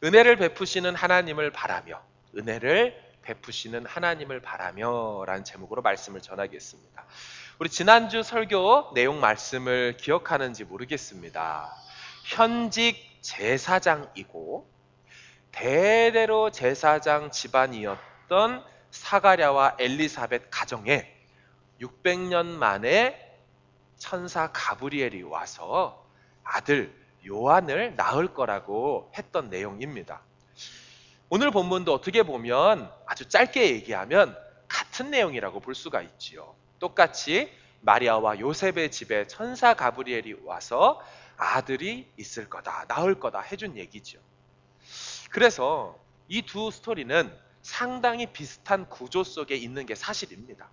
은혜를 베푸시는 하나님을 바라며, 은혜를 베푸시는 하나님을 바라며 라는 제목으로 말씀을 전하겠습니다. 우리 지난주 설교 내용 말씀을 기억하는지 모르겠습니다. 현직 제사장이고 대대로 제사장 집안이었던 사가랴와 엘리사벳 가정에 600년 만에 천사 가브리엘이 와서 아들 요한을 낳을 거라고 했던 내용입니다. 오늘 본문도 어떻게 보면 아주 짧게 얘기하면 같은 내용이라고 볼 수가 있지요. 똑같이 마리아와 요셉의 집에 천사 가브리엘이 와서 아들이 있을 거다, 낳을 거다 해준 얘기죠. 그래서 이 두 스토리는 상당히 비슷한 구조 속에 있는 게 사실입니다.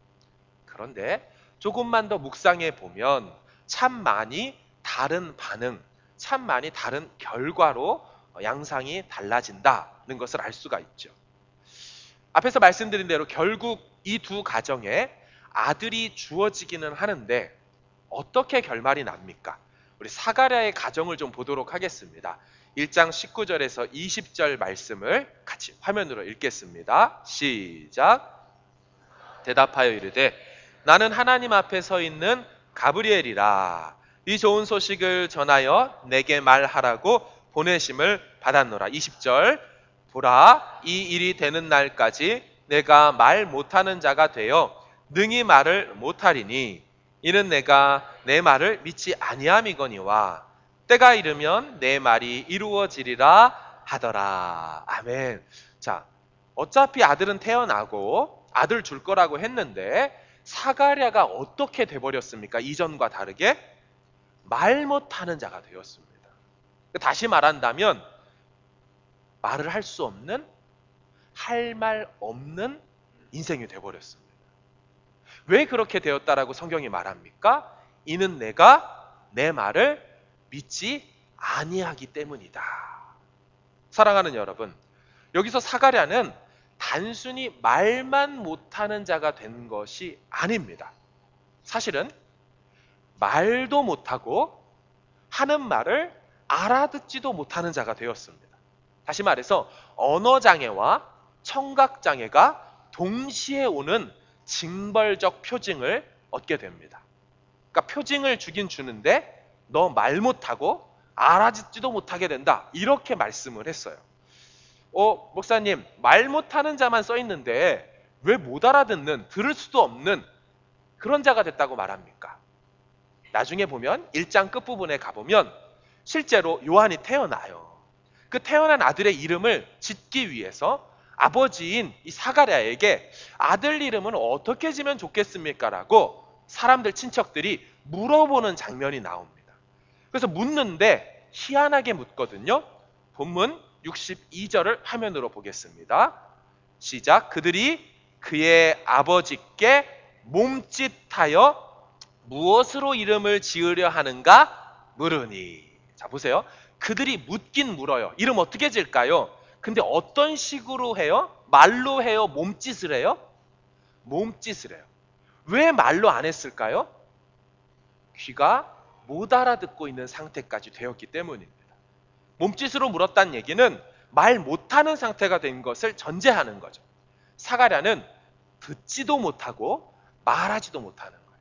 그런데 조금만 더 묵상해 보면 참 많이 다른 반응, 참 많이 다른 결과로 양상이 달라진다는 것을 알 수가 있죠. 앞에서 말씀드린 대로 결국 이 두 가정에 아들이 주어지기는 하는데 어떻게 결말이 납니까? 우리 사가랴의 가정을 좀 보도록 하겠습니다. 1장 19절에서 20절 말씀을 같이 화면으로 읽겠습니다. 시작. 대답하여 이르되 나는 하나님 앞에 서 있는 가브리엘이라. 이 좋은 소식을 전하여 내게 말하라고 보내심을 받았노라. 20절. 보라, 이 일이 되는 날까지 내가 말 못하는 자가 되어 능히 말을 못하리니 이는 내가 내 말을 믿지 아니함이거니와 때가 이르면 내 말이 이루어지리라 하더라. 아멘. 자, 어차피 아들은 태어나고 아들 줄 거라고 했는데 사가랴가 어떻게 돼버렸습니까? 이전과 다르게 말 못하는 자가 되었습니다. 다시 말한다면 말을 할 수 없는, 할 말 없는 인생이 돼버렸습니다. 왜 그렇게 되었다라고 성경이 말합니까? 이는 내가 내 말을 믿지 아니하기 때문이다. 사랑하는 여러분, 여기서 사가랴는 단순히 말만 못하는 자가 된 것이 아닙니다. 사실은 말도 못하고 하는 말을 알아듣지도 못하는 자가 되었습니다. 다시 말해서 언어장애와 청각장애가 동시에 오는 징벌적 표징을 얻게 됩니다. 그러니까 표징을 주긴 주는데 너 말 못하고 알아듣지도 못하게 된다, 이렇게 말씀을 했어요. 목사님, 말 못하는 자만 써 있는데 왜 못 알아듣는, 들을 수도 없는 그런 자가 됐다고 말합니까? 나중에 보면 1장 끝부분에 가보면 실제로 요한이 태어나요. 그 태어난 아들의 이름을 짓기 위해서 아버지인 이 사가랴에게 아들 이름은 어떻게 지면 좋겠습니까? 라고 사람들, 친척들이 물어보는 장면이 나옵니다. 그래서 묻는데 희한하게 묻거든요. 본문 62절을 화면으로 보겠습니다. 시작. 그들이 그의 아버지께 몸짓하여 무엇으로 이름을 지으려 하는가 물으니. 자, 보세요. 그들이 묻긴 물어요. 이름 어떻게 지을까요? 근데 어떤 식으로 해요? 말로 해요? 몸짓을 해요? 몸짓을 해요. 왜 말로 안 했을까요? 귀가 못 알아듣고 있는 상태까지 되었기 때문입니다. 몸짓으로 물었다는 얘기는 말 못하는 상태가 된 것을 전제하는 거죠. 사가랴는 듣지도 못하고 말하지도 못하는 거예요.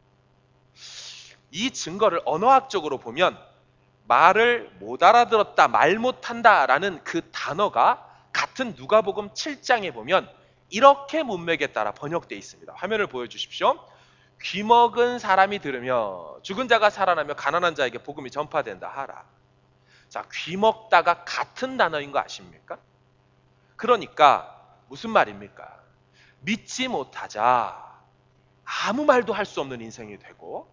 이 증거를 언어학적으로 보면 말을 못 알아들었다, 말 못한다 라는 그 단어가 같은 누가복음 7장에 보면 이렇게 문맥에 따라 번역되어 있습니다. 화면을 보여주십시오. 귀먹은 사람이 들으며 죽은 자가 살아나며 가난한 자에게 복음이 전파된다 하라. 자, 귀먹다가 같은 단어인 거 아십니까? 그러니까 무슨 말입니까? 믿지 못하자 아무 말도 할 수 없는 인생이 되고,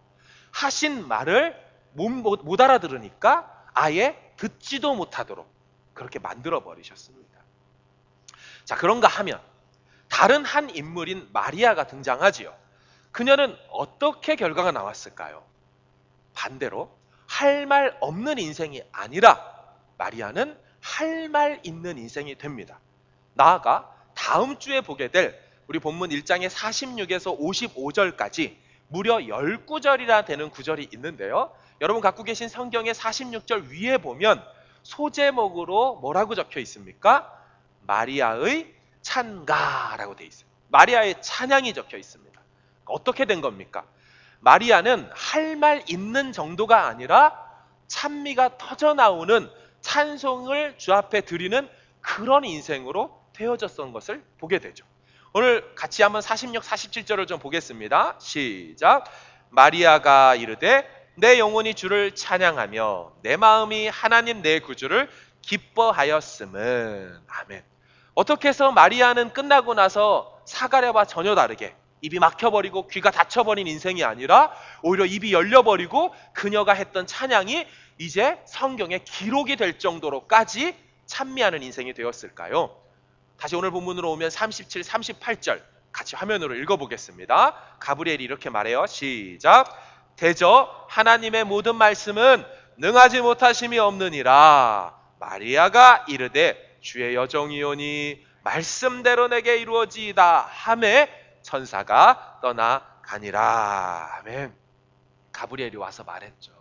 하신 말을 못 알아들으니까 아예 듣지도 못하도록 그렇게 만들어 버리셨습니다. 자, 그런가 하면 다른 한 인물인 마리아가 등장하지요. 그녀는 어떻게 결과가 나왔을까요? 반대로 할 말 없는 인생이 아니라 마리아는 할 말 있는 인생이 됩니다. 나아가 다음 주에 보게 될 우리 본문 1장의 46에서 55절까지 무려 10구절이나 되는 구절이 있는데요. 여러분 갖고 계신 성경의 46절 위에 보면 소제목으로 뭐라고 적혀 있습니까? 마리아의 찬가라고 돼 있어요. 마리아의 찬양이 적혀 있습니다. 어떻게 된 겁니까? 마리아는 할 말 있는 정도가 아니라 찬미가 터져 나오는 찬송을 주 앞에 드리는 그런 인생으로 되어졌던 것을 보게 되죠. 오늘 같이 한번 46, 47절을 좀 보겠습니다. 시작. 마리아가 이르되 내 영혼이 주를 찬양하며 내 마음이 하나님 내 구주를 기뻐하였음은. 아멘. 어떻게 해서 마리아는 끝나고 나서 사가랴와 전혀 다르게 입이 막혀버리고 귀가 닫혀버린 인생이 아니라 오히려 입이 열려버리고 그녀가 했던 찬양이 이제 성경에 기록이 될 정도로까지 찬미하는 인생이 되었을까요? 다시 오늘 본문으로 오면 37, 38절 같이 화면으로 읽어보겠습니다. 가브리엘이 이렇게 말해요. 시작. 대저 하나님의 모든 말씀은 능하지 못하심이 없느니라. 마리아가 이르되 주의 여종이오니 말씀대로 내게 이루어지이다 하매 천사가 떠나가니라. 아멘. 가브리엘이 와서 말했죠.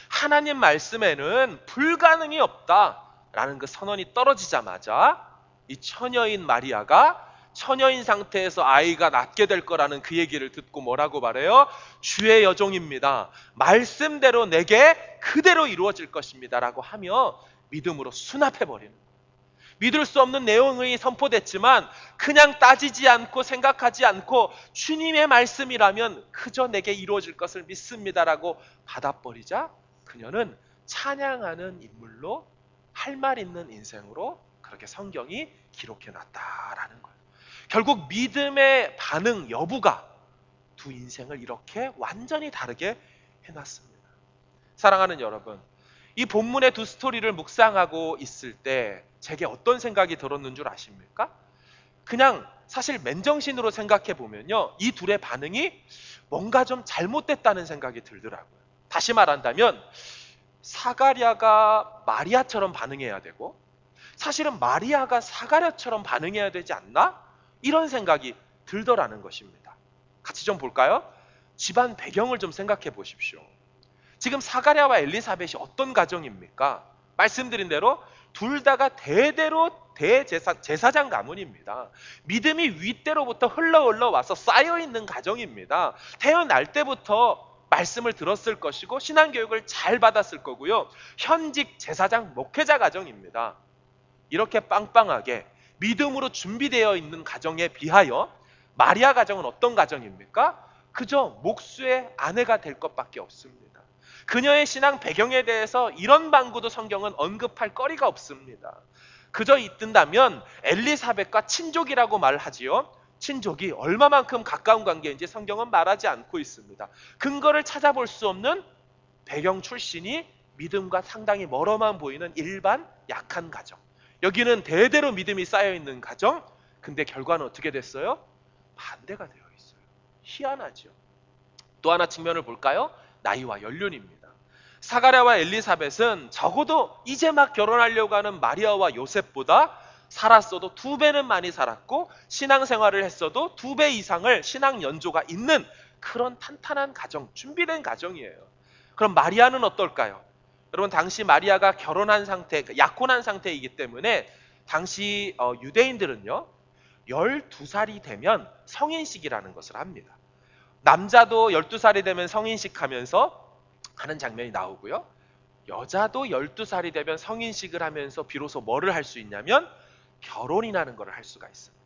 하나님 말씀에는 불가능이 없다라는 그 선언이 떨어지자마자 이 처녀인 마리아가 처녀인 상태에서 아이가 낳게 될 거라는 그 얘기를 듣고 뭐라고 말해요? 주의 여종입니다. 말씀대로 내게 그대로 이루어질 것입니다 라고 하며 믿음으로 수납해버리는, 믿을 수 없는 내용이 선포됐지만 그냥 따지지 않고 생각하지 않고 주님의 말씀이라면 그저 내게 이루어질 것을 믿습니다라고 받아버리자 그녀는 찬양하는 인물로 할 말 있는 인생으로 그렇게 성경이 기록해놨다라는 거예요. 결국 믿음의 반응 여부가 두 인생을 이렇게 완전히 다르게 해놨습니다. 사랑하는 여러분, 이 본문의 두 스토리를 묵상하고 있을 때 제게 어떤 생각이 들었는 줄 아십니까? 그냥 사실 맨정신으로 생각해 보면요, 이 둘의 반응이 뭔가 좀 잘못됐다는 생각이 들더라고요. 다시 말한다면 사가랴가 마리아처럼 반응해야 되고 사실은 마리아가 사가랴처럼 반응해야 되지 않나? 이런 생각이 들더라는 것입니다. 같이 좀 볼까요? 집안 배경을 좀 생각해 보십시오. 지금 사가랴와 엘리사벳이 어떤 가정입니까? 말씀드린 대로 둘 다가 대대로 제사장 가문입니다. 믿음이 윗대로부터 흘러 와서 쌓여있는 가정입니다. 태어날 때부터 말씀을 들었을 것이고 신앙교육을 잘 받았을 거고요. 현직 제사장 목회자 가정입니다. 이렇게 빵빵하게 믿음으로 준비되어 있는 가정에 비하여 마리아 가정은 어떤 가정입니까? 그저 목수의 아내가 될 것밖에 없습니다. 그녀의 신앙 배경에 대해서 이런 방구도 성경은 언급할 거리가 없습니다. 그저 있든다면 엘리사벳과 친족이라고 말하지요. 친족이 얼마만큼 가까운 관계인지 성경은 말하지 않고 있습니다. 근거를 찾아볼 수 없는 배경 출신이 믿음과 상당히 멀어만 보이는 일반 약한 가정. 여기는 대대로 믿음이 쌓여있는 가정. 근데 결과는 어떻게 됐어요? 반대가 되어 있어요. 희한하죠. 또 하나 측면을 볼까요? 나이와 연륜입니다. 사가랴와 엘리사벳은 적어도 이제 막 결혼하려고 하는 마리아와 요셉보다 살았어도 2배는 많이 살았고 신앙생활을 했어도 2배 이상을 신앙 연조가 있는 그런 탄탄한 가정, 준비된 가정이에요. 그럼 마리아는 어떨까요? 여러분, 당시 마리아가 결혼한 상태, 약혼한 상태이기 때문에 당시 유대인들은요 12살이 되면 성인식이라는 것을 합니다. 남자도 12살이 되면 성인식 하면서 하는 장면이 나오고요. 여자도 12살이 되면 성인식을 하면서 비로소 뭐를 할 수 있냐면 결혼이라는 걸 할 수가 있습니다.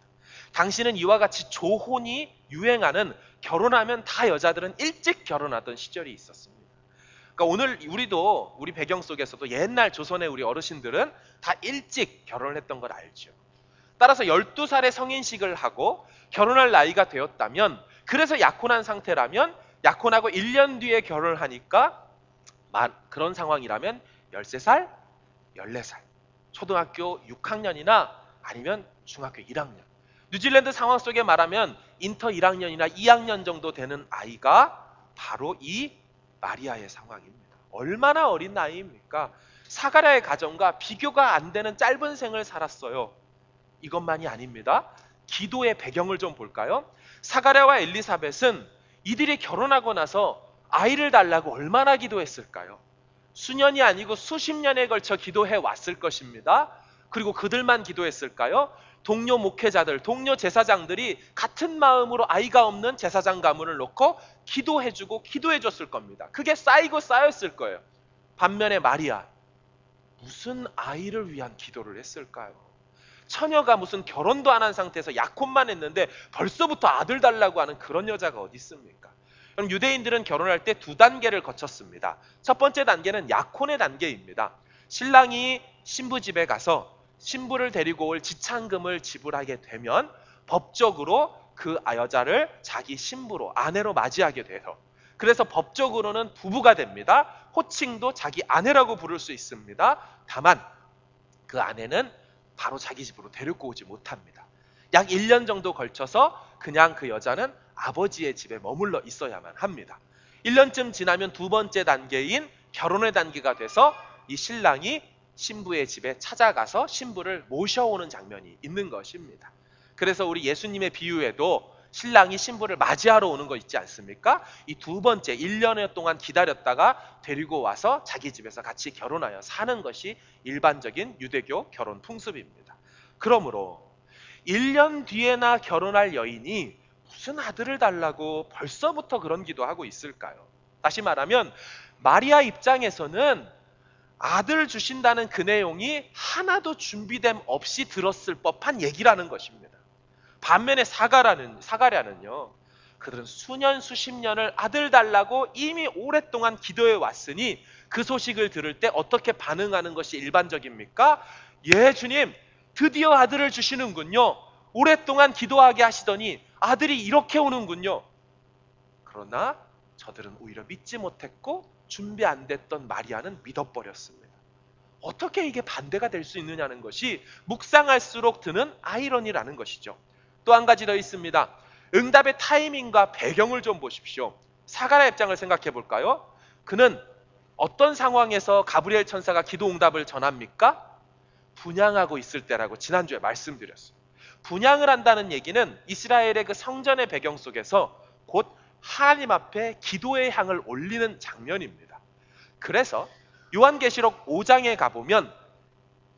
당시는 이와 같이 조혼이 유행하는, 결혼하면 다 여자들은 일찍 결혼하던 시절이 있었습니다. 그러니까 오늘 우리 배경 속에서도 옛날 조선의 우리 어르신들은 다 일찍 결혼을 했던 걸 알죠. 따라서 12살에 성인식을 하고 결혼할 나이가 되었다면, 그래서 약혼한 상태라면 약혼하고 1년 뒤에 결혼을 하니까 그런 상황이라면 13살, 14살, 초등학교 6학년이나 아니면 중학교 1학년. 뉴질랜드 상황 속에 말하면 인터 1학년이나 2학년 정도 되는 아이가 바로 이 마리아의 상황입니다. 얼마나 어린 나이입니까? 사가랴의 가정과 비교가 안 되는 짧은 생을 살았어요. 이것만이 아닙니다. 기도의 배경을 좀 볼까요? 사가랴와 엘리사벳은 이들이 결혼하고 나서 아이를 달라고 얼마나 기도했을까요? 수년이 아니고 수십 년에 걸쳐 기도해 왔을 것입니다. 그리고 그들만 기도했을까요? 동료 목회자들, 동료 제사장들이 같은 마음으로 아이가 없는 제사장 가문을 놓고 기도해주고 기도해줬을 겁니다. 그게 쌓이고 쌓였을 거예요. 반면에 마리아, 무슨 아이를 위한 기도를 했을까요? 처녀가 무슨 결혼도 안 한 상태에서 약혼만 했는데 벌써부터 아들 달라고 하는 그런 여자가 어디 있습니까? 그럼 유대인들은 결혼할 때 두 단계를 거쳤습니다. 첫 번째 단계는 약혼의 단계입니다. 신랑이 신부 집에 가서 신부를 데리고 올 지참금을 지불하게 되면 법적으로 그 여자를 자기 신부로, 아내로 맞이하게 돼서, 그래서 법적으로는 부부가 됩니다. 호칭도 자기 아내라고 부를 수 있습니다. 다만 그 아내는 바로 자기 집으로 데리고 오지 못합니다. 약 1년 정도 걸쳐서 그냥 그 여자는 아버지의 집에 머물러 있어야만 합니다. 1년쯤 지나면 두 번째 단계인 결혼의 단계가 돼서 이 신랑이 신부의 집에 찾아가서 신부를 모셔오는 장면이 있는 것입니다. 그래서 우리 예수님의 비유에도 신랑이 신부를 맞이하러 오는 거 있지 않습니까? 이 두 번째 1년 동안 기다렸다가 데리고 와서 자기 집에서 같이 결혼하여 사는 것이 일반적인 유대교 결혼 풍습입니다. 그러므로 1년 뒤에나 결혼할 여인이 무슨 아들을 달라고 벌써부터 그런 기도하고 있을까요? 다시 말하면 마리아 입장에서는 아들 주신다는 그 내용이 하나도 준비됨 없이 들었을 법한 얘기라는 것입니다. 반면에 사가랴는요, 그들은 수년 수십 년을 아들 달라고 이미 오랫동안 기도해 왔으니 그 소식을 들을 때 어떻게 반응하는 것이 일반적입니까? 예, 주님, 드디어 아들을 주시는군요. 오랫동안 기도하게 하시더니 아들이 이렇게 오는군요. 그러나 저들은 오히려 믿지 못했고 준비 안 됐던 마리아는 믿어버렸습니다. 어떻게 이게 반대가 될 수 있느냐는 것이 묵상할수록 드는 아이러니라는 것이죠. 또 한 가지 더 있습니다. 응답의 타이밍과 배경을 좀 보십시오. 사가랴 입장을 생각해 볼까요? 그는 어떤 상황에서 가브리엘 천사가 기도 응답을 전합니까? 분향하고 있을 때라고 지난주에 말씀드렸어요. 분향을 한다는 얘기는 이스라엘의 그 성전의 배경 속에서 곧 하나님 앞에 기도의 향을 올리는 장면입니다. 그래서 요한계시록 5장에 가보면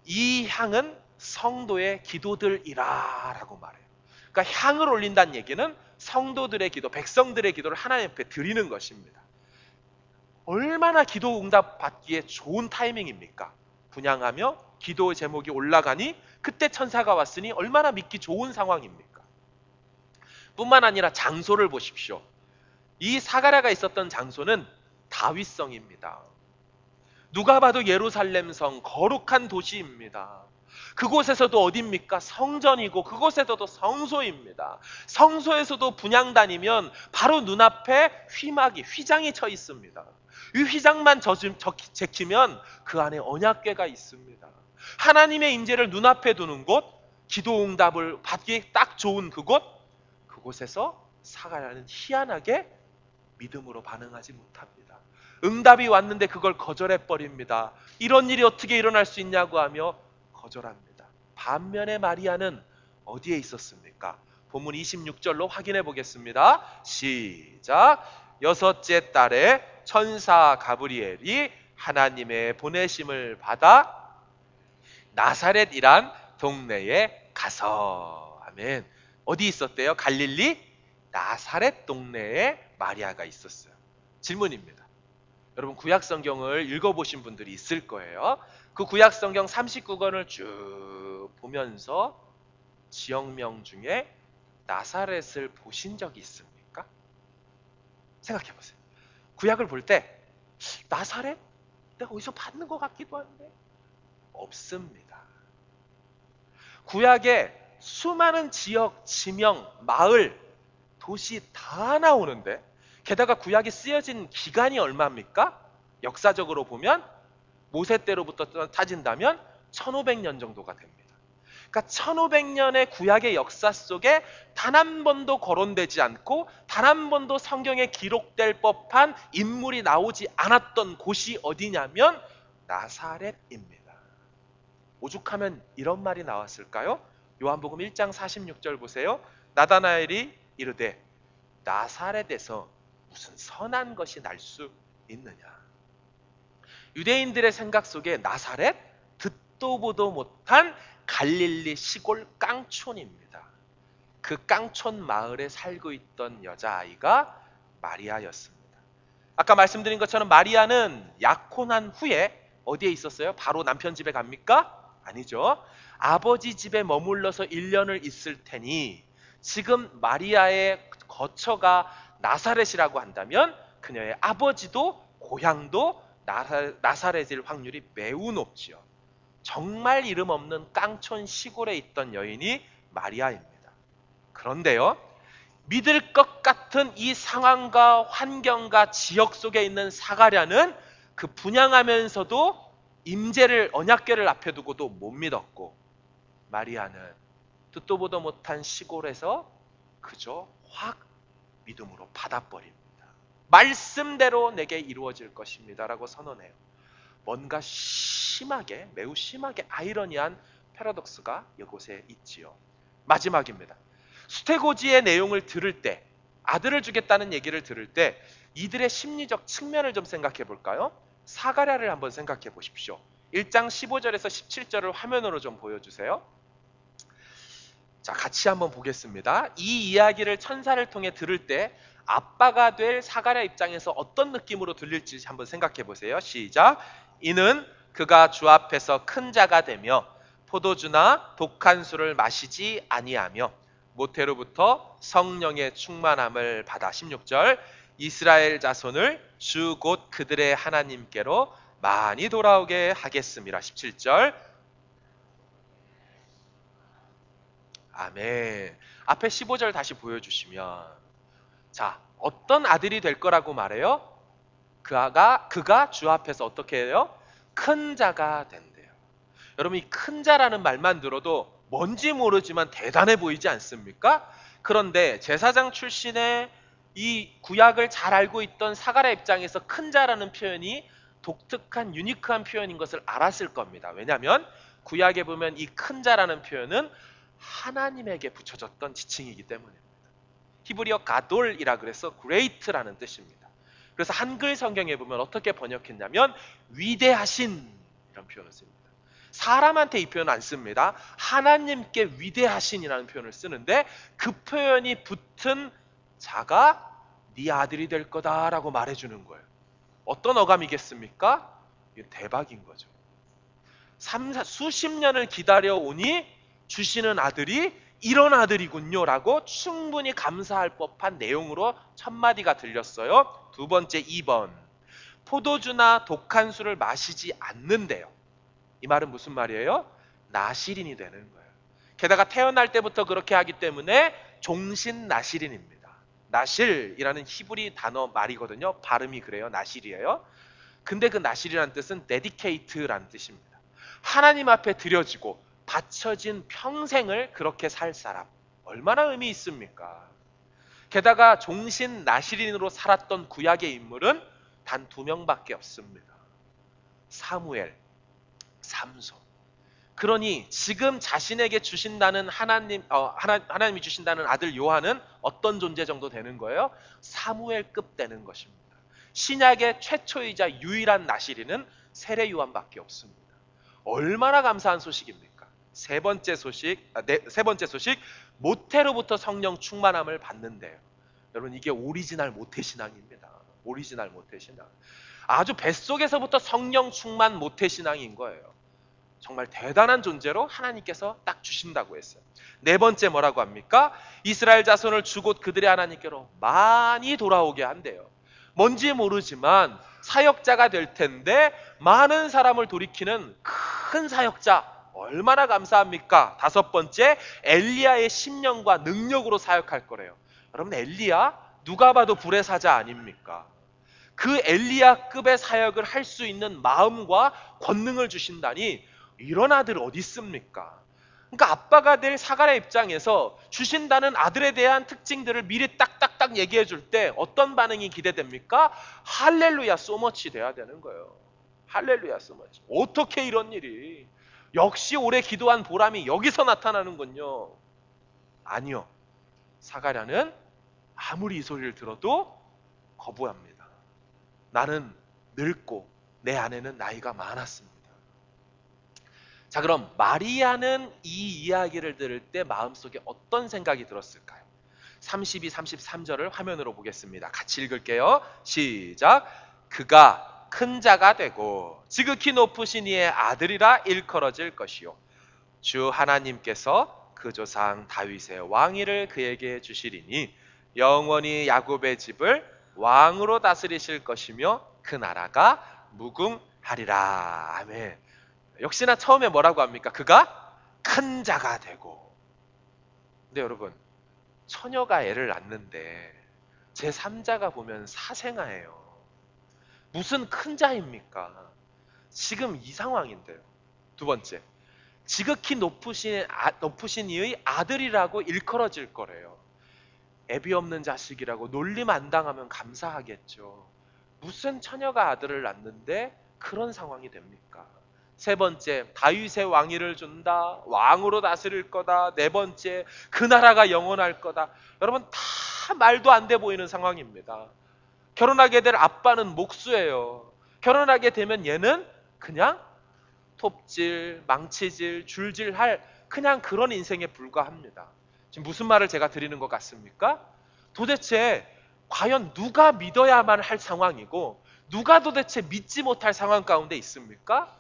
이 향은 성도의 기도들이라 라고 말해요. 그러니까 향을 올린다는 얘기는 성도들의 기도, 백성들의 기도를 하나님 앞에 드리는 것입니다. 얼마나 기도 응답 받기에 좋은 타이밍입니까? 분향하며 기도 제목이 올라가니 그때 천사가 왔으니 얼마나 믿기 좋은 상황입니까? 뿐만 아니라 장소를 보십시오. 이 사가랴가 있었던 장소는 다윗성입니다. 누가 봐도 예루살렘 성, 거룩한 도시입니다. 그곳에서도 어디입니까? 성전이고 그곳에서도 성소입니다. 성소에서도 분향단이면 바로 눈앞에 휘장이 쳐 있습니다. 이 휘장만 제키면 그 안에 언약궤가 있습니다. 하나님의 임재를 눈앞에 두는 곳, 기도 응답을 받기 딱 좋은 그곳에서 사가랴는 희한하게 믿음으로 반응하지 못합니다. 응답이 왔는데 그걸 거절해버립니다. 이런 일이 어떻게 일어날 수 있냐고 하며 거절합니다. 반면에 마리아는 어디에 있었습니까? 본문 26절로 확인해 보겠습니다. 시작. 여섯째 달에 천사 가브리엘이 하나님의 보내심을 받아 나사렛이란 동네에 가서, 아멘. 어디 있었대요? 갈릴리 나사렛 동네에 마리아가 있었어요. 질문입니다. 여러분 구약 성경을 읽어보신 분들이 있을 거예요. 그 구약 성경 39권을 쭉 보면서 지역명 중에 나사렛을 보신 적이 있습니까? 생각해 보세요. 구약을 볼 때 나사렛? 내가 어디서 봤는 것 같기도 한데 없습니다. 구약에 수많은 지역, 지명, 마을, 도시 다 나오는데 게다가 구약이 쓰여진 기간이 얼마입니까? 역사적으로 보면 모세 때로부터 따진다면 1500년 정도가 됩니다. 그러니까 1500년의 구약의 역사 속에 단 한 번도 거론되지 않고 단 한 번도 성경에 기록될 법한 인물이 나오지 않았던 곳이 어디냐면 나사렛입니다. 오죽하면 이런 말이 나왔을까요? 요한복음 1장 46절 보세요. 나다나엘이 이르되 나사렛에서 무슨 선한 것이 날 수 있느냐. 유대인들의 생각 속에 나사렛, 듣도 보도 못한 갈릴리 시골 깡촌입니다. 그 깡촌 마을에 살고 있던 여자아이가 마리아였습니다. 아까 말씀드린 것처럼 마리아는 약혼한 후에 어디에 있었어요? 바로 남편 집에 갑니까? 아니죠. 아버지 집에 머물러서 1년을 있을 테니 지금 마리아의 거처가 나사렛이라고 한다면 그녀의 아버지도 고향도 나사렛일 확률이 매우 높지요. 정말 이름 없는 깡촌 시골에 있던 여인이 마리아입니다. 그런데요, 믿을 것 같은 이 상황과 환경과 지역 속에 있는 사가랴는 그 분양하면서도 임재를 언약궤를 앞에 두고도 못 믿었고, 마리아는 듣도 보도 못한 시골에서 그저 확 믿음으로 받아버립니다. 말씀대로 내게 이루어질 것입니다 라고 선언해요. 뭔가 심하게, 매우 심하게 아이러니한 패러독스가 이곳에 있지요. 마지막입니다. 수태고지의 내용을 들을 때, 아들을 주겠다는 얘기를 들을 때 이들의 심리적 측면을 좀 생각해 볼까요? 사가랴를 한번 생각해 보십시오. 1장 15절에서 17절을 화면으로 좀 보여주세요. 자, 같이 한번 보겠습니다. 이 이야기를 천사를 통해 들을 때 아빠가 될 사가랴 입장에서 어떤 느낌으로 들릴지 한번 생각해 보세요. 시작. 이는 그가 주 앞에서 큰 자가 되며 포도주나 독한 술을 마시지 아니하며 모태로부터 성령의 충만함을 받아 16절 이스라엘 자손을 주 곧 그들의 하나님께로 많이 돌아오게 하겠습니다. 17절 아멘. 앞에 15절 다시 보여주시면 자, 어떤 아들이 될 거라고 말해요? 그가 주 앞에서 어떻게 해요? 큰 자가 된대요. 여러분 이 큰 자라는 말만 들어도 뭔지 모르지만 대단해 보이지 않습니까? 그런데 제사장 출신의 이 구약을 잘 알고 있던 사가랴 입장에서 큰 자라는 표현이 독특한 유니크한 표현인 것을 알았을 겁니다. 왜냐하면 구약에 보면 이 큰 자라는 표현은 하나님에게 붙여졌던 지칭이기 때문입니다. 히브리어 가돌이라 그래서 great라는 뜻입니다. 그래서 한글 성경에 보면 어떻게 번역했냐면 위대하신 이런 표현을 씁니다. 사람한테 이 표현 안 씁니다. 하나님께 위대하신이라는 표현을 쓰는데 그 표현이 붙은 자가 네 아들이 될 거다라고 말해주는 거예요. 어떤 어감이겠습니까? 이게 대박인 거죠. 수십 년을 기다려오니 주시는 아들이 이런 아들이군요 라고 충분히 감사할 법한 내용으로 첫 마디가 들렸어요. 두 번째 2번 포도주나 독한 술을 마시지 않는데요. 이 말은 무슨 말이에요? 나실인이 되는 거예요. 게다가 태어날 때부터 그렇게 하기 때문에 종신나실인입니다. 나실이라는 히브리 단어 말이거든요. 발음이 그래요. 나실이에요. 근데 그 나실이라는 뜻은 dedicate라는 뜻입니다. 하나님 앞에 드려지고 바쳐진 평생을 그렇게 살 사람 얼마나 의미 있습니까? 게다가 종신 나실인으로 살았던 구약의 인물은 단 2명밖에 없습니다. 사무엘, 삼손. 그러니 지금 자신에게 주신다는 하나님이 주신다는 아들 요한은 어떤 존재 정도 되는 거예요? 사무엘급 되는 것입니다. 신약의 최초이자 유일한 나실인은 세례 요한밖에 없습니다. 얼마나 감사한 소식입니까? 세 번째 소식, 모태로부터 성령 충만함을 받는데요. 여러분 이게 오리지널 모태신앙입니다. 오리지널 모태신앙. 아주 뱃속에서부터 성령 충만 모태신앙인 거예요. 정말 대단한 존재로 하나님께서 딱 주신다고 했어요. 네 번째 뭐라고 합니까? 이스라엘 자손을 주곧 그들의 하나님께로 많이 돌아오게 한대요. 뭔지 모르지만 사역자가 될 텐데 많은 사람을 돌이키는 큰 사역자 얼마나 감사합니까? 다섯 번째 엘리야의 심령과 능력으로 사역할 거래요. 여러분 엘리야 누가 봐도 불의 사자 아닙니까? 그 엘리야급의 사역을 할 수 있는 마음과 권능을 주신다니 이런 아들 어디 있습니까? 그러니까 아빠가 될 사가랴 입장에서 주신다는 아들에 대한 특징들을 미리 딱딱딱 얘기해 줄 때 어떤 반응이 기대됩니까? 할렐루야 소머치 돼야 되는 거예요. 할렐루야 소머치. 어떻게 이런 일이? 역시 오래 기도한 보람이 여기서 나타나는군요. 아니요. 사가랴는 아무리 이 소리를 들어도 거부합니다. 나는 늙고 내 아내는 나이가 많았습니다. 자, 그럼 마리아는 이 이야기를 들을 때 마음속에 어떤 생각이 들었을까요? 32, 33절을 화면으로 보겠습니다. 같이 읽을게요. 시작. 그가 큰 자가 되고 지극히 높으신 이의 아들이라 일컬어질 것이요 주 하나님께서 그 조상 다윗의 왕위를 그에게 주시리니 영원히 야곱의 집을 왕으로 다스리실 것이며 그 나라가 무궁하리라. 아멘. 역시나 처음에 뭐라고 합니까? 그가 큰 자가 되고. 근데 여러분, 처녀가 애를 낳는데 제3자가 보면 사생아예요. 무슨 큰 자입니까? 지금 이 상황인데요. 두 번째, 지극히 높으신 이의 아들이라고 일컬어질 거래요. 애비 없는 자식이라고 놀림 안 당하면 감사하겠죠. 무슨 처녀가 아들을 낳는데 그런 상황이 됩니까? 세 번째, 다윗의 왕위를 준다. 왕으로 다스릴 거다. 네 번째, 그 나라가 영원할 거다. 여러분, 다 말도 안 돼 보이는 상황입니다. 결혼하게 될 아빠는 목수예요. 결혼하게 되면 얘는 그냥 톱질, 망치질, 줄질할 그냥 그런 인생에 불과합니다. 지금 무슨 말을 제가 드리는 것 같습니까? 도대체 과연 누가 믿어야만 할 상황이고 누가 도대체 믿지 못할 상황 가운데 있습니까?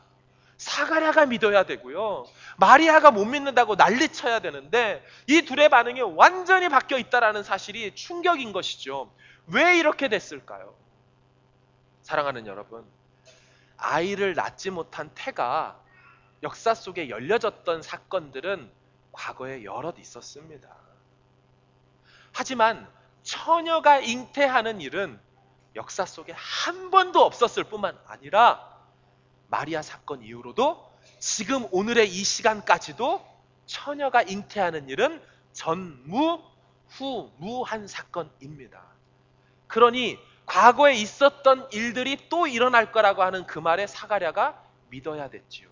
사가랴가 믿어야 되고요. 마리아가 못 믿는다고 난리쳐야 되는데 이 둘의 반응이 완전히 바뀌어 있다는 사실이 충격인 것이죠. 왜 이렇게 됐을까요? 사랑하는 여러분, 아이를 낳지 못한 태가 역사 속에 열려졌던 사건들은 과거에 여럿 있었습니다. 하지만 처녀가 잉태하는 일은 역사 속에 한 번도 없었을 뿐만 아니라 마리아 사건 이후로도 지금 오늘의 이 시간까지도 처녀가 잉태하는 일은 전무후무한 사건입니다. 그러니 과거에 있었던 일들이 또 일어날 거라고 하는 그 말에 사가랴가 믿어야 됐지요.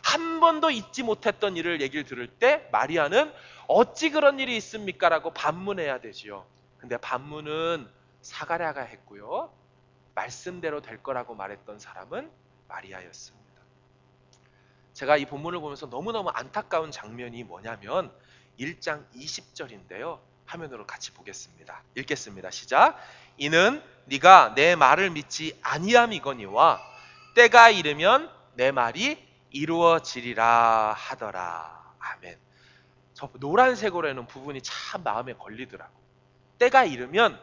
한 번도 잊지 못했던 일을 얘기를 들을 때 마리아는 어찌 그런 일이 있습니까? 라고 반문해야 되지요. 근데 반문은 사가랴가 했고요. 말씀대로 될 거라고 말했던 사람은 마리아였습니다. 제가 이 본문을 보면서 너무너무 안타까운 장면이 뭐냐면 1장 20절인데요. 화면으로 같이 보겠습니다. 읽겠습니다. 시작. 이는 네가 내 말을 믿지 아니함이거니와 때가 이르면 내 말이 이루어지리라 하더라. 아멘. 저 노란색으로 해놓은 부분이 참 마음에 걸리더라고. 때가 이르면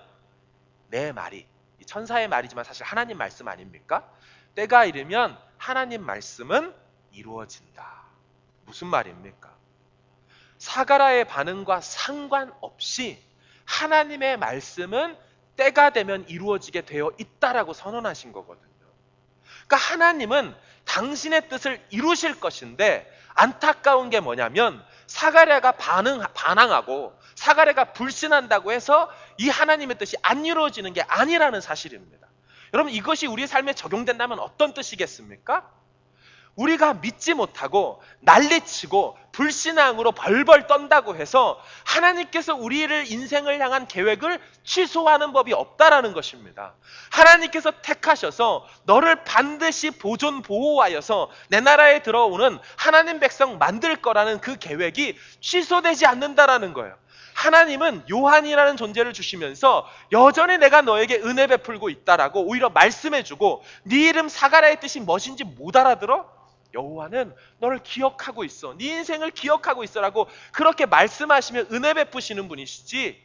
내 말이, 천사의 말이지만 사실 하나님 말씀 아닙니까? 때가 이르면 하나님 말씀은 이루어진다. 무슨 말입니까? 사가랴의 반응과 상관없이 하나님의 말씀은 때가 되면 이루어지게 되어 있다라고 선언하신 거거든요. 그러니까 하나님은 당신의 뜻을 이루실 것인데 안타까운 게 뭐냐면 사가랴가 반항하고 사가랴가 불신한다고 해서 이 하나님의 뜻이 안 이루어지는 게 아니라는 사실입니다. 여러분, 이것이 우리 삶에 적용된다면 어떤 뜻이겠습니까? 우리가 믿지 못하고 난리치고 불신앙으로 벌벌 떤다고 해서 하나님께서 우리를 인생을 향한 계획을 취소하는 법이 없다라는 것입니다. 하나님께서 택하셔서 너를 반드시 보존 보호하여서 내 나라에 들어오는 하나님 백성 만들 거라는 그 계획이 취소되지 않는다라는 거예요. 하나님은 요한이라는 존재를 주시면서 여전히 내가 너에게 은혜 베풀고 있다라고 오히려 말씀해주고 네 이름 사가랴의 뜻이 무엇인지 못 알아들어? 여호와는 너를 기억하고 있어. 네 인생을 기억하고 있어라고 그렇게 말씀하시며 은혜 베푸시는 분이시지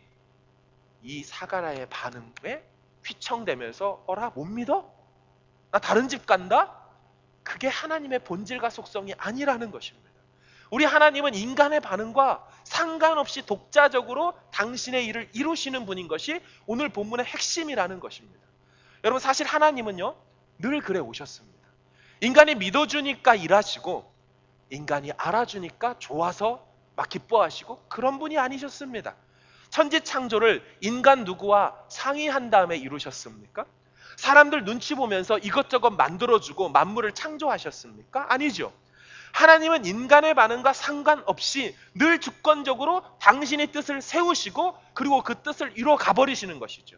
이 사가랴의 반응에 휘청대면서 어라 못 믿어? 나 다른 집 간다? 그게 하나님의 본질과 속성이 아니라는 것입니다. 우리 하나님은 인간의 반응과 상관없이 독자적으로 당신의 일을 이루시는 분인 것이 오늘 본문의 핵심이라는 것입니다. 여러분, 사실 하나님은요 늘 그래 오셨습니다. 인간이 믿어주니까 일하시고 인간이 알아주니까 좋아서 막 기뻐하시고 그런 분이 아니셨습니다. 천지창조를 인간 누구와 상의한 다음에 이루셨습니까? 사람들 눈치 보면서 이것저것 만들어주고 만물을 창조하셨습니까? 아니죠. 하나님은 인간의 반응과 상관없이 늘 주권적으로 당신의 뜻을 세우시고 그리고 그 뜻을 이루어 가버리시는 것이죠.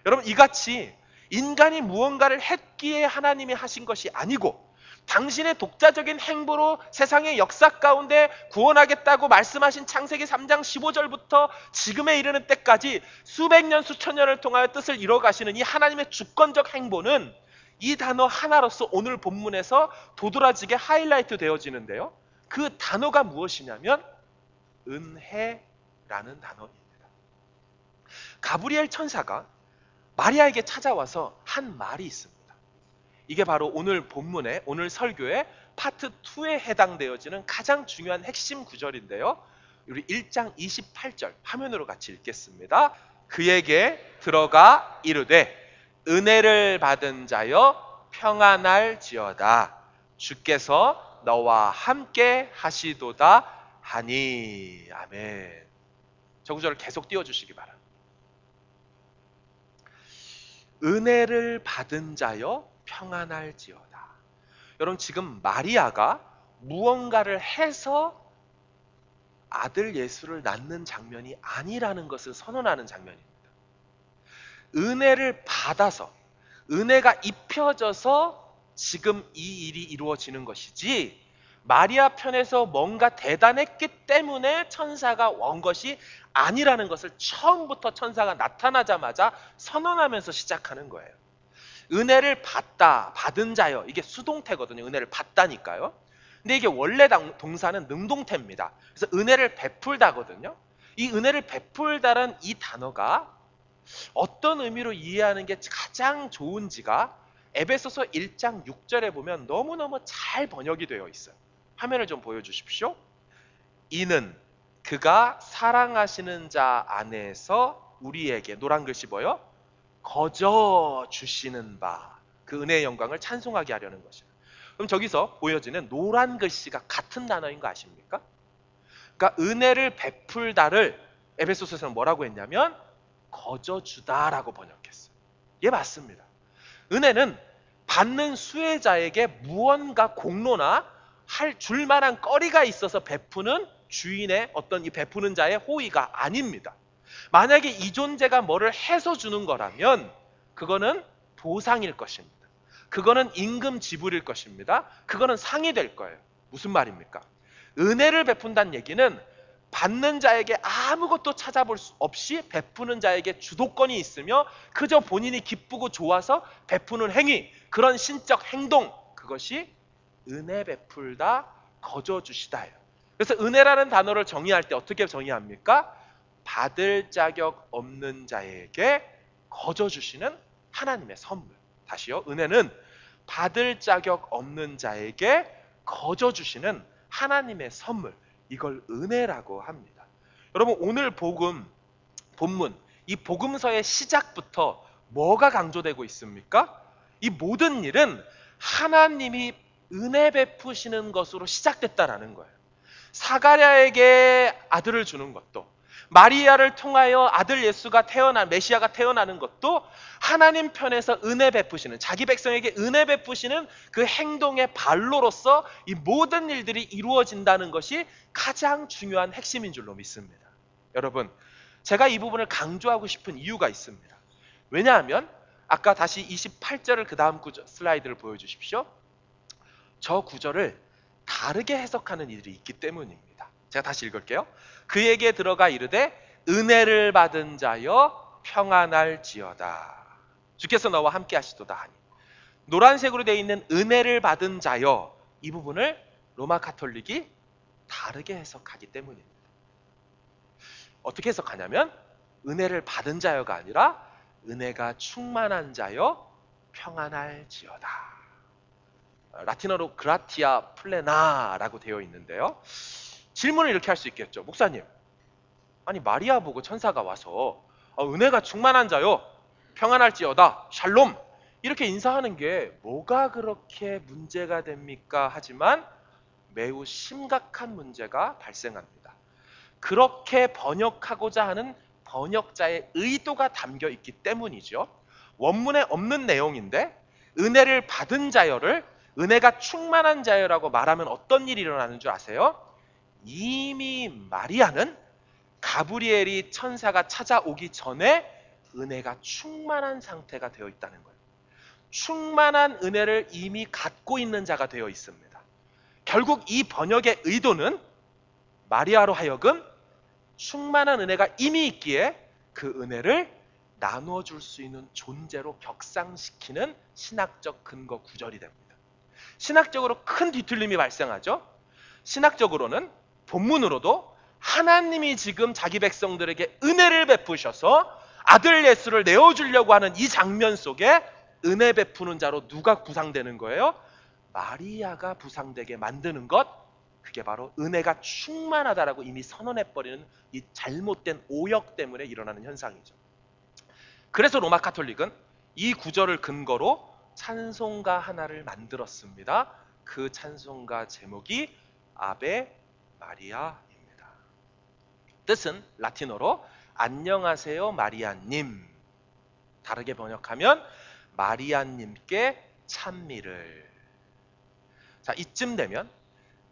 여러분, 이같이 인간이 무언가를 했기에 하나님이 하신 것이 아니고 당신의 독자적인 행보로 세상의 역사 가운데 구원하겠다고 말씀하신 창세기 3장 15절부터 지금에 이르는 때까지 수백 년 수천 년을 통하여 뜻을 이뤄가시는 이 하나님의 주권적 행보는 이 단어 하나로서 오늘 본문에서 도드라지게 하이라이트 되어지는데요. 그 단어가 무엇이냐면 은혜라는 단어입니다. 가브리엘 천사가 마리아에게 찾아와서 한 말이 있습니다. 이게 바로 오늘 본문에, 오늘 설교의 파트 2에 해당되어지는 가장 중요한 핵심 구절인데요. 우리 1장 28절 화면으로 같이 읽겠습니다. 그에게 들어가 이르되 은혜를 받은 자여 평안할지어다. 주께서 너와 함께 하시도다 하니. 아멘. 저 구절을 계속 띄워주시기 바랍니다. 은혜를 받은 자여 평안할지어다. 여러분, 지금 마리아가 무언가를 해서 아들 예수를 낳는 장면이 아니라는 것을 선언하는 장면입니다. 은혜를 받아서, 은혜가 입혀져서 지금 이 일이 이루어지는 것이지, 마리아 편에서 뭔가 대단했기 때문에 천사가 온 것이 아니라는 것을 처음부터 천사가 나타나자마자 선언하면서 시작하는 거예요. 은혜를 받은 자여, 이게 수동태거든요. 은혜를 받다니까요. 근데 이게 원래 동사는 능동태입니다. 그래서 은혜를 베풀다거든요. 이 은혜를 베풀다라는 이 단어가 어떤 의미로 이해하는 게 가장 좋은지가 에베소서 1장 6절에 보면 너무너무 잘 번역이 되어 있어요. 화면을 좀 보여주십시오. 이는 그가 사랑하시는 자 안에서 우리에게, 노란 글씨 뭐요? 거저 주시는 바, 그 은혜의 영광을 찬송하게 하려는 것이에요. 그럼 저기서 보여지는 노란 글씨가 같은 단어인 거 아십니까? 그러니까 은혜를 베풀다를 에베소서에서는 뭐라고 했냐면 거저 주다라고 번역했어요. 예, 맞습니다. 은혜는 받는 수혜자에게 무언가 공로나 줄 만한 거리가 있어서 베푸는 주인의 어떤 이 베푸는 자의 호의가 아닙니다. 만약에 이 존재가 뭐를 해서 주는 거라면 그거는 보상일 것입니다. 그거는 임금 지불일 것입니다. 그거는 상이 될 거예요. 무슨 말입니까? 은혜를 베푼다는 얘기는 받는 자에게 아무것도 찾아볼 수 없이 베푸는 자에게 주도권이 있으며 그저 본인이 기쁘고 좋아서 베푸는 행위, 그런 신적 행동, 그것이 은혜 베풀다, 거저 주시다예요. 그래서 은혜라는 단어를 정의할 때 어떻게 정의합니까? 받을 자격 없는 자에게 거저 주시는 하나님의 선물. 다시요. 은혜는 받을 자격 없는 자에게 거저 주시는 하나님의 선물. 이걸 은혜라고 합니다. 여러분, 오늘 본문, 이 복음서의 시작부터 뭐가 강조되고 있습니까? 이 모든 일은 하나님이 은혜 베푸시는 것으로 시작됐다라는 거예요. 사가랴에게 아들을 주는 것도, 마리아를 통하여 아들 예수가 메시아가 태어나는 것도 하나님 편에서 은혜 베푸시는, 자기 백성에게 은혜 베푸시는 그 행동의 발로로서 이 모든 일들이 이루어진다는 것이 가장 중요한 핵심인 줄로 믿습니다. 여러분, 제가 이 부분을 강조하고 싶은 이유가 있습니다. 왜냐하면 아까 다시 28절을 그 다음 슬라이드를 보여주십시오. 저 구절을 다르게 해석하는 이들이 있기 때문입니다. 제가 다시 읽을게요. 그에게 들어가 이르되 은혜를 받은 자여 평안할지어다. 주께서 너와 함께 하시도다 하니. 노란색으로 되어 있는 은혜를 받은 자여, 이 부분을 로마 가톨릭이 다르게 해석하기 때문입니다. 어떻게 해석하냐면 은혜를 받은 자여가 아니라 은혜가 충만한 자여 평안할지어다. 라틴어로 그라티아 플레나라고 되어 있는데요. 질문을 이렇게 할 수 있겠죠. 목사님, 아니 마리아 보고 천사가 와서 은혜가 충만한 자요 평안할지어다 샬롬 이렇게 인사하는 게 뭐가 그렇게 문제가 됩니까? 하지만 매우 심각한 문제가 발생합니다. 그렇게 번역하고자 하는 번역자의 의도가 담겨 있기 때문이죠. 원문에 없는 내용인데 은혜를 받은 자여를 은혜가 충만한 자여라고 말하면 어떤 일이 일어나는 줄 아세요? 이미 마리아는 가브리엘이 천사가 찾아오기 전에 은혜가 충만한 상태가 되어 있다는 거예요. 충만한 은혜를 이미 갖고 있는 자가 되어 있습니다. 결국 이 번역의 의도는 마리아로 하여금 충만한 은혜가 이미 있기에 그 은혜를 나누어 줄 수 있는 존재로 격상시키는 신학적 근거 구절이 됩니다. 신학적으로 큰 뒤틀림이 발생하죠. 신학적으로는 본문으로도 하나님이 지금 자기 백성들에게 은혜를 베푸셔서 아들 예수를 내어주려고 하는 이 장면 속에 은혜 베푸는 자로 누가 구상되는 거예요? 마리아가 부상되게 만드는 것, 그게 바로 은혜가 충만하다라고 이미 선언해버리는 이 잘못된 오역 때문에 일어나는 현상이죠. 그래서 로마 카톨릭은 이 구절을 근거로 찬송가 하나를 만들었습니다. 그 찬송가 제목이 아베 마리아입니다. 뜻은 라틴어로 안녕하세요 마리아님, 다르게 번역하면 마리아님께 찬미를. 자, 이쯤 되면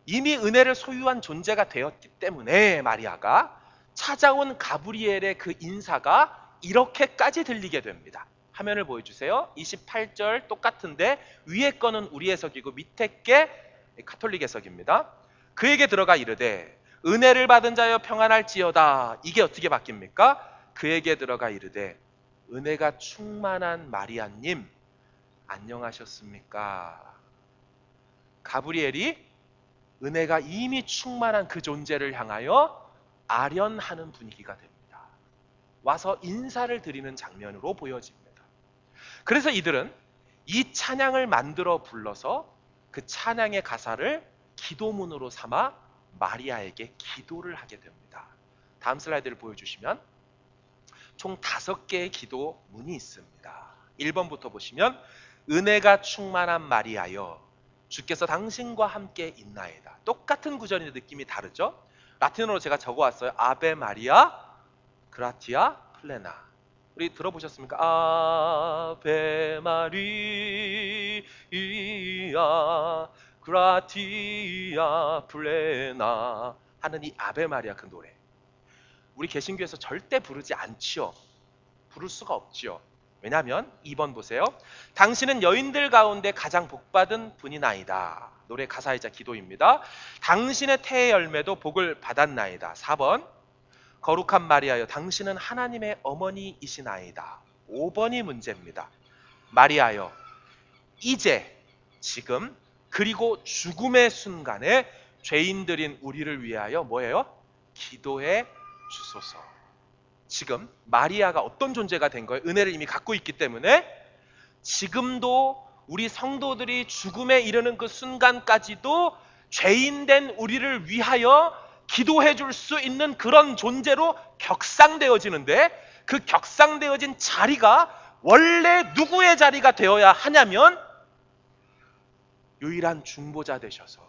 이미 은혜를 소유한 존재가 되었기 때문에 마리아가 찾아온 가브리엘의 그 인사가 이렇게까지 들리게 됩니다. 화면을 보여주세요. 28절 똑같은데 위에 거는 우리 해석이고 밑에 게 카톨릭 해석입니다. 그에게 들어가 이르되 은혜를 받은 자여 평안할지어다. 이게 어떻게 바뀝니까? 그에게 들어가 이르되 은혜가 충만한 마리아님 안녕하셨습니까? 가브리엘이 은혜가 이미 충만한 그 존재를 향하여 아련하는 분위기가 됩니다. 와서 인사를 드리는 장면으로 보여집니다. 그래서 이들은 이 찬양을 만들어 불러서 그 찬양의 가사를 기도문으로 삼아 마리아에게 기도를 하게 됩니다. 다음 슬라이드를 보여주시면 총 5개의 기도문이 있습니다. 1번부터 보시면 은혜가 충만한 마리아여 주께서 당신과 함께 있나이다. 똑같은 구절인데 느낌이 다르죠? 라틴어로 제가 적어왔어요. 아베 마리아 그라티아 플레나. 우리 들어보셨습니까? 아베 마리아 그라티아 플레나 하는 이 아베 마리아 그 노래, 우리 개신교에서 절대 부르지 않지요. 부를 수가 없지요. 왜냐하면 2번 보세요. 당신은 여인들 가운데 가장 복받은 분이나이다. 노래 가사이자 기도입니다. 당신의 태의 열매도 복을 받았나이다. 4번 거룩한 마리아여 당신은 하나님의 어머니이시나이다. 5번이 문제입니다. 마리아여 이제 지금 그리고 죽음의 순간에 죄인들인 우리를 위하여 뭐예요? 기도해 주소서. 지금 마리아가 어떤 존재가 된 거예요? 은혜를 이미 갖고 있기 때문에 지금도 우리 성도들이 죽음에 이르는 그 순간까지도 죄인된 우리를 위하여 기도해 줄 수 있는 그런 존재로 격상되어지는데, 그 격상되어진 자리가 원래 누구의 자리가 되어야 하냐면 유일한 중보자 되셔서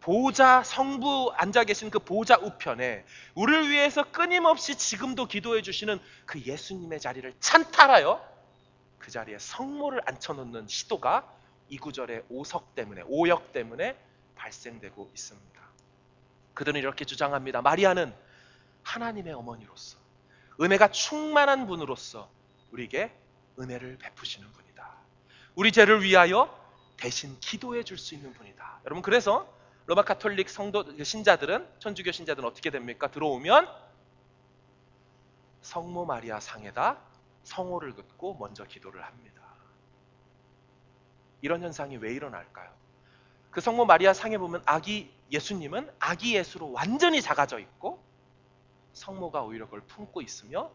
보좌 성부 앉아 계신 그 보좌 우편에 우리를 위해서 끊임없이 지금도 기도해 주시는 그 예수님의 자리를 찬탈하여 그 자리에 성모를 앉혀놓는 시도가 이 구절의 오역 때문에 발생되고 있습니다. 그들은 이렇게 주장합니다. 마리아는 하나님의 어머니로서 은혜가 충만한 분으로서 우리에게 은혜를 베푸시는 분이다. 우리 죄를 위하여 대신 기도해 줄 수 있는 분이다. 여러분, 그래서 로마 카톨릭 신자들은, 천주교 신자들은 어떻게 됩니까? 들어오면 성모 마리아 상에다 성호를 긋고 먼저 기도를 합니다. 이런 현상이 왜 일어날까요? 그 성모 마리아 상에 보면 예수님은 아기 예수로 완전히 작아져 있고 성모가 오히려 그걸 품고 있으며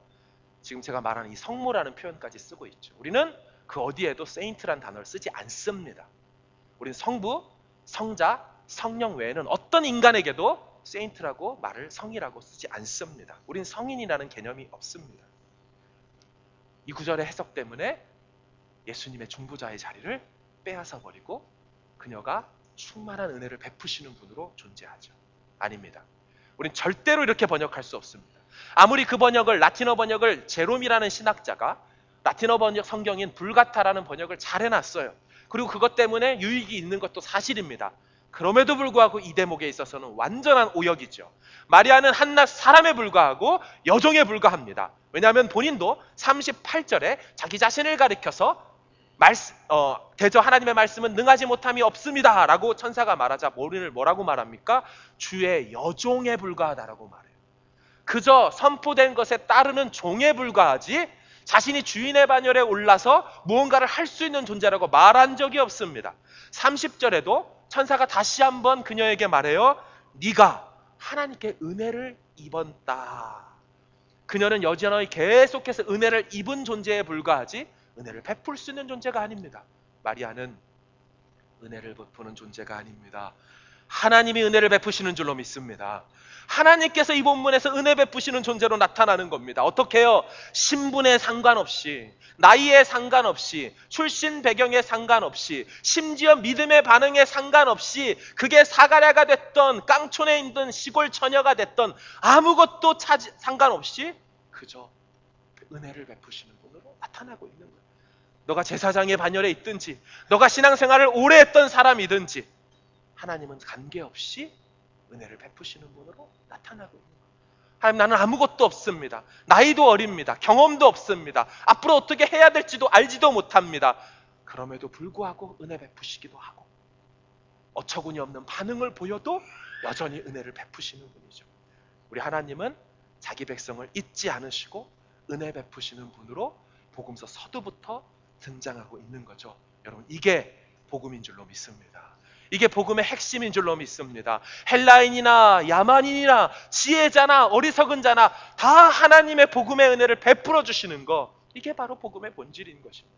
지금 제가 말하는 이 성모라는 표현까지 쓰고 있죠. 우리는 그 어디에도 세인트란 단어를 쓰지 않습니다. 우리는 성부, 성자, 성령 외에는 어떤 인간에게도 세인트라고 말을 성이라고 쓰지 않습니다. 우린 성인이라는 개념이 없습니다. 이 구절의 해석 때문에 예수님의 중보자의 자리를 빼앗아 버리고 그녀가 충만한 은혜를 베푸시는 분으로 존재하죠. 아닙니다. 우린 절대로 이렇게 번역할 수 없습니다. 아무리 그 번역을, 라틴어 번역을 제롬이라는 신학자가 라틴어 번역 성경인 불가타라는 번역을 잘 해놨어요. 그리고 그것 때문에 유익이 있는 것도 사실입니다. 그럼에도 불구하고 이 대목에 있어서는 완전한 오역이죠. 마리아는 한낱 사람에 불과하고 여종에 불과합니다. 왜냐하면 본인도 38절에 자기 자신을 가리켜서 대저 하나님의 말씀은 능하지 못함이 없습니다 라고 천사가 말하자 우리를 뭐라고 말합니까? 주의 여종에 불과하다라고 말해요. 그저 선포된 것에 따르는 종에 불과하지 자신이 주인의 반열에 올라서 무언가를 할 수 있는 존재라고 말한 적이 없습니다. 30절에도 천사가 다시 한번 그녀에게 말해요. 네가 하나님께 은혜를 입었다. 그녀는 여전히 계속해서 은혜를 입은 존재에 불과하지 은혜를 베풀 수 있는 존재가 아닙니다. 마리아는 은혜를 베푸는 존재가 아닙니다. 하나님이 은혜를 베푸시는 줄로 믿습니다. 하나님께서 이 본문에서 은혜 베푸시는 존재로 나타나는 겁니다. 어떻게 해요? 신분에 상관없이, 나이에 상관없이, 출신 배경에 상관없이, 심지어 믿음의 반응에 상관없이, 그게 사가랴가 됐던 깡촌에 있던 시골 처녀가 됐던 아무것도 상관없이 그저 은혜를 베푸시는 분으로 나타나고 있는 거예요. 너가 제사장의 반열에 있든지, 너가 신앙생활을 오래 했던 사람이든지 하나님은 관계없이 은혜를 베푸시는 분으로 나타나고 있는 거예요. 하나님, 나는 아무것도 없습니다. 나이도 어립니다. 경험도 없습니다. 앞으로 어떻게 해야 될지도 알지도 못합니다. 그럼에도 불구하고 은혜 베푸시기도 하고 어처구니 없는 반응을 보여도 여전히 은혜를 베푸시는 분이죠. 우리 하나님은 자기 백성을 잊지 않으시고 은혜 베푸시는 분으로 복음서 서두부터 등장하고 있는 거죠. 여러분, 이게 복음인 줄로 믿습니다. 이게 복음의 핵심인 줄로 믿습니다. 헬라인이나 야만인이나 지혜자나 어리석은 자나 다 하나님의 복음의 은혜를 베풀어 주시는 거, 이게 바로 복음의 본질인 것입니다.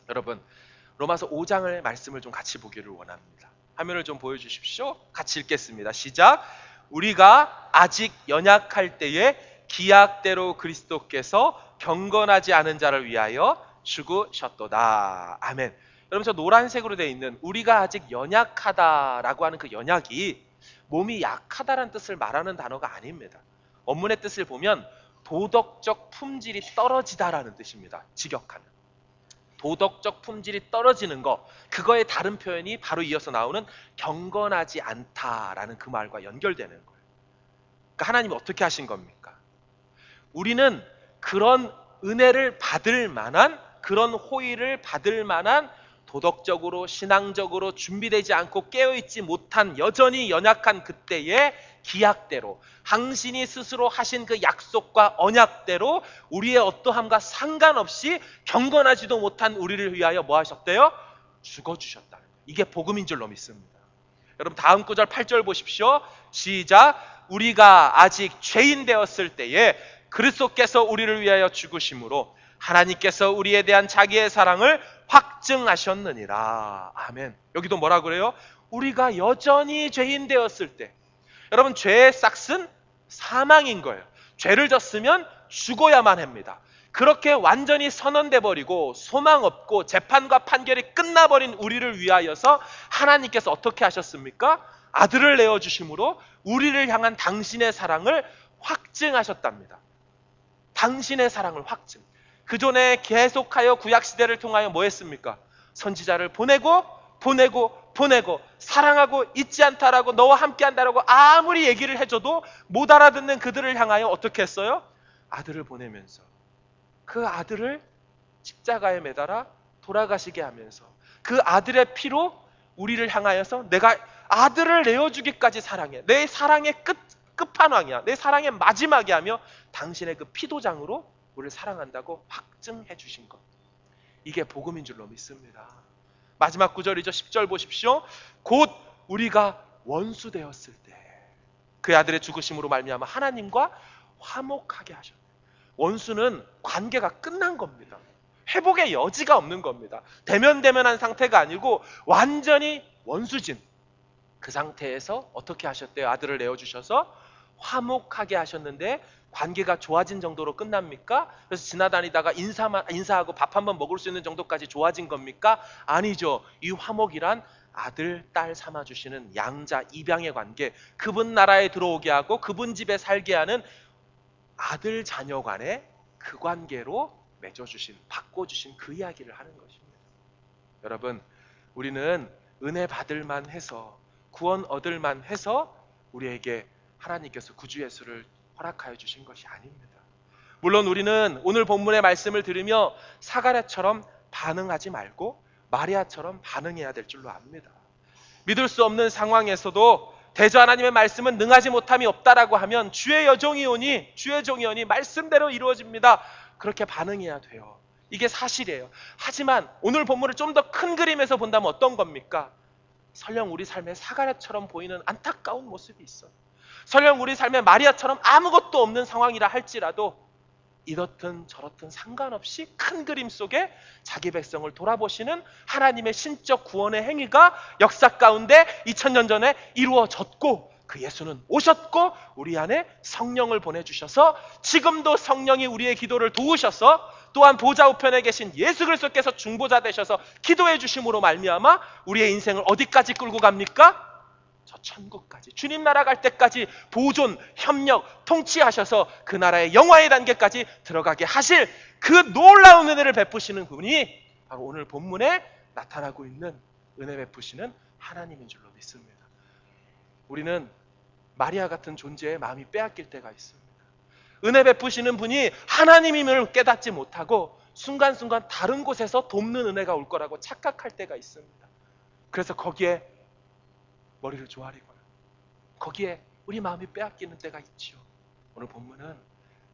여러분, 로마서 5장의 말씀을 좀 같이 보기를 원합니다. 화면을 좀 보여주십시오. 같이 읽겠습니다. 시작. 우리가 아직 연약할 때에 기약대로 그리스도께서 경건하지 않은 자를 위하여 죽으셨도다. 아멘. 여러분, 저 노란색으로 되어 있는 우리가 아직 연약하다라고 하는 그 연약이 몸이 약하다라는 뜻을 말하는 단어가 아닙니다. 원문의 뜻을 보면 도덕적 품질이 떨어지다라는 뜻입니다. 직역하면 도덕적 품질이 떨어지는 거, 그거의 다른 표현이 바로 이어서 나오는 경건하지 않다라는 그 말과 연결되는 거예요. 그러니까 하나님이 어떻게 하신 겁니까? 우리는 그런 은혜를 받을 만한, 그런 호의를 받을 만한 도덕적으로 신앙적으로 준비되지 않고 깨어있지 못한 여전히 연약한 그때의 기약대로, 당신이 스스로 하신 그 약속과 언약대로 우리의 어떠함과 상관없이 경건하지도 못한 우리를 위하여 뭐 하셨대요? 죽어주셨다. 이게 복음인 줄로 믿습니다. 여러분, 다음 구절 8절 보십시오. 시작. 우리가 아직 죄인 되었을 때에 그리스도께서 우리를 위하여 죽으심으로 하나님께서 우리에 대한 자기의 사랑을 확증하셨느니라. 아멘. 여기도 뭐라 그래요? 우리가 여전히 죄인 되었을 때. 여러분, 죄의 싹은 사망인 거예요. 죄를 졌으면 죽어야만 합니다. 그렇게 완전히 선언돼 버리고 소망 없고 재판과 판결이 끝나버린 우리를 위하여서 하나님께서 어떻게 하셨습니까? 아들을 내어주심으로 우리를 향한 당신의 사랑을 확증하셨답니다. 당신의 사랑을 확증. 그 전에 계속하여 구약시대를 통하여 뭐 했습니까? 선지자를 보내고 사랑하고 잊지 않다라고, 너와 함께 한다라고 아무리 얘기를 해줘도 못 알아듣는 그들을 향하여 어떻게 했어요? 아들을 보내면서 그 아들을 십자가에 매달아 돌아가시게 하면서 그 아들의 피로 우리를 향하여서 내가 아들을 내어주기까지 사랑해, 내 사랑의 끝판왕이야, 내 사랑의 마지막이 하며 당신의 그 피도장으로 우리를 사랑한다고 확증해 주신 것, 이게 복음인 줄로 믿습니다. 마지막 구절이죠. 10절 보십시오. 곧 우리가 원수 되었을 때 그 아들의 죽으심으로 말미암아 하나님과 화목하게 하셨다. 원수는 관계가 끝난 겁니다. 회복의 여지가 없는 겁니다. 대면대면한 상태가 아니고 완전히 원수진 그 상태에서 어떻게 하셨대요? 아들을 내어주셔서 화목하게 하셨는데 관계가 좋아진 정도로 끝납니까? 그래서 지나다니다가 인사하고 밥 한번 먹을 수 있는 정도까지 좋아진 겁니까? 아니죠. 이 화목이란 아들, 딸 삼아주시는 양자, 입양의 관계, 그분 나라에 들어오게 하고 그분 집에 살게 하는 아들, 자녀 간의 그 관계로 맺어주신, 바꿔주신 그 이야기를 하는 것입니다. 여러분, 우리는 은혜 받을만 해서, 구원 얻을만 해서 우리에게 하나님께서 구주 예수를 허락하여 주신 것이 아닙니다. 물론 우리는 오늘 본문의 말씀을 들으며 사가랴처럼 반응하지 말고 마리아처럼 반응해야 될 줄로 압니다. 믿을 수 없는 상황에서도 대저 하나님의 말씀은 능하지 못함이 없다라고 하면 주의 종이오니 말씀대로 이루어집니다. 그렇게 반응해야 돼요. 이게 사실이에요. 하지만 오늘 본문을 좀 더 큰 그림에서 본다면 어떤 겁니까? 설령 우리 삶에 사가랴처럼 보이는 안타까운 모습이 있어요. 설령 우리 삶에 마리아처럼 아무것도 없는 상황이라 할지라도 이렇든 저렇든 상관없이 큰 그림 속에 자기 백성을 돌아보시는 하나님의 신적 구원의 행위가 역사 가운데 2000년 전에 이루어졌고, 그 예수는 오셨고 우리 안에 성령을 보내주셔서 지금도 성령이 우리의 기도를 도우셔서 또한 보좌 우편에 계신 예수 그리스도께서 중보자 되셔서 기도해 주심으로 말미암아 우리의 인생을 어디까지 끌고 갑니까? 저 천국까지, 주님 나라 갈 때까지 보존, 협력, 통치하셔서 그 나라의 영화의 단계까지 들어가게 하실 그 놀라운 은혜를 베푸시는 분이 바로 오늘 본문에 나타나고 있는 은혜 베푸시는 하나님인 줄로 믿습니다. 우리는 마리아 같은 존재의 마음이 빼앗길 때가 있습니다. 은혜 베푸시는 분이 하나님임을 깨닫지 못하고 순간순간 다른 곳에서 돕는 은혜가 올 거라고 착각할 때가 있습니다. 그래서 거기에 머리를 조아리거나 거기에 우리 마음이 빼앗기는 때가 있지요. 오늘 본문은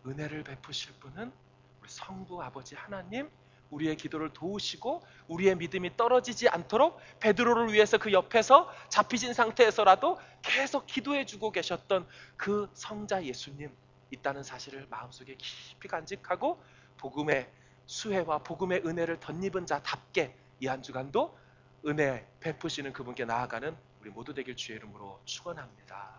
은혜를 베푸실 분은 우리 성부 아버지 하나님, 우리의 기도를 도우시고 우리의 믿음이 떨어지지 않도록 베드로를 위해서 그 옆에서 잡히신 상태에서라도 계속 기도해 주고 계셨던 그 성자 예수님 있다는 사실을 마음속에 깊이 간직하고 복음의 수혜와 복음의 은혜를 덧입은 자답게 이 한 주간도 은혜 베푸시는 그분께 나아가는 우리 모두 되길 주의 이름으로 축원합니다.